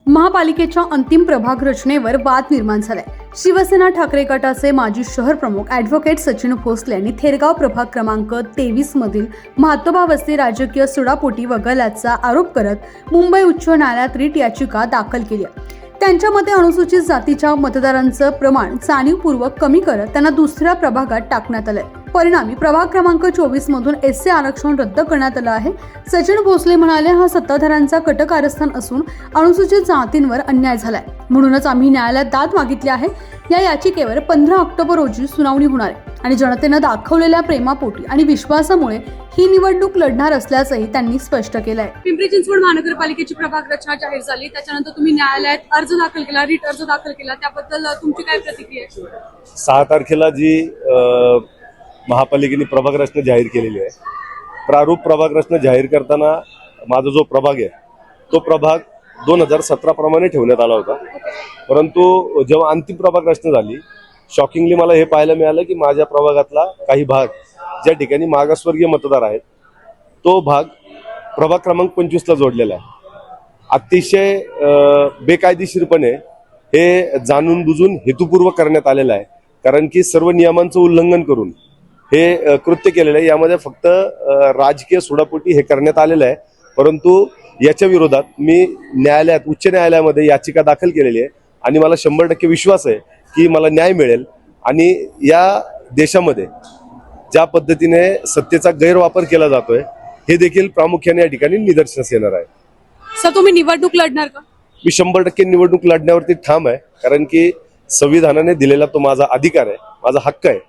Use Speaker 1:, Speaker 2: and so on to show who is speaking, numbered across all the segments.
Speaker 1: महापालिकेच्या अंतिम प्रभाग रचनेवर वाद निर्माण झालाय। शिवसेना ठाकरे गटाचे माजी शहर प्रमुख ॲडव्होकेट सचिन भोसले यांनी थेरगाव प्रभाग क्रमांक 23 मधील म्हातोबा वस्ती राजकीय सुडापोटी वगळल्याचा आरोप करत मुंबई उच्च न्यायालयात रिट याचिका दाखल केली आहे। त्यांच्या मते अनुसूचित जातीच्या मतदारांचं प्रमाण जाणीवपूर्वक कमी करत त्यांना दुसऱ्या प्रभागात टाकण्यात आलंय। परिणामी प्रभाग क्रमांक 24 मधून एससी आरक्षण रद्द करण्यात आलं आहे। सचिन भोसले म्हणाले, हा सत्ताधाऱ्यांचा कट कारस्थान असून अनुसूचित जातींवर अन्याय झालाय, म्हणूनच आम्ही न्यायालयात दाद मागितली आहे। या याचिकेवर 15 ऑक्टोबर रोजी सुनावणी होणार आहे आणि जनतेनं दाखवलेल्या प्रेमापोटी आणि विश्वासामुळे ही निवडणूक लढणार असल्याचंही त्यांनी स्पष्ट केलं आहे।
Speaker 2: पिंपरी चिंचवड महानगरपालिकेची प्रभाग रचना जाहीर झाली, त्याच्यानंतर तुम्ही न्यायालयात अर्ज दाखल केला, रिट अर्ज दाखल केला, त्याबद्दल तुमची काय प्रतिक्रिया आहे?
Speaker 3: 6 तारखेला जी महापालिकेने प्रभाग रचना जाहीर केलेली आहे, प्रारूप प्रभाग रचना जाहीर करताना माझा जो प्रभाग आहे तो प्रभाग 2017 प्रमाणे ठेवण्यात आला होता। परंतु जेव्हा अंतिम प्रभाग रचना झाली, शॉकिंगली मला हे पाहायला मिळालं की माझ्या प्रभागातला काही भाग ज्या ठिकाणी मागासवर्गीय मतदार आहेत तो भाग प्रभाग क्रमांक 25 ला जोडलेला आहे। अतिशय बेकायदेशीरपणे हे जाणून बुजून हेतुपूर्वक करण्यात आलेलं आहे, कारण की सर्व नियमांचं उल्लंघन करून हे कृत्य केलेलं आहे। यामध्ये फक्त राजकीय सुडापोटी हे करण्यात आलेलं आहे। परंतु याच्या विरोधात मी न्यायालयात, उच्च न्यायालयामध्ये याचिका दाखल केलेली आहे आणि मला 100% विश्वास आहे की मला न्याय मिळेल आणि या देशामध्ये ज्या पद्धतीने सत्तेचा गैरवापर केला जातोय हे देखील प्रामुख्याने या ठिकाणी निदर्शनास येणार आहे।
Speaker 2: सर, तुम्ही निवडणूक लढणार का?
Speaker 3: मी 100% निवडणूक लढण्यावरती ठाम आहे, कारण की संविधानाने दिलेला तो माझा अधिकार आहे, माझा हक्क आहे।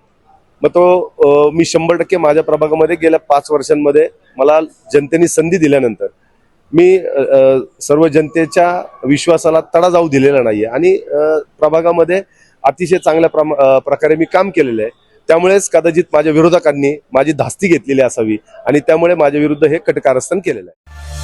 Speaker 3: मग तो मी 100% माझ्या प्रभागामध्ये गेल्या 5 वर्षांमध्ये मला जनतेने संधी दिल्यानंतर मी सर्व जनतेच्या विश्वासाला तडा जाऊ दिलेला नाहीये आणि प्रभागामध्ये अतिशय चांगल्या प्रकारे मी काम केलेलं आहे। त्यामुळेच कदाचित माझ्या विरोधकांनी माझी धास्ती घेतलेली असावी आणि त्यामुळे माझ्या विरुद्ध हे कट कारस्थान केलेलं आहे।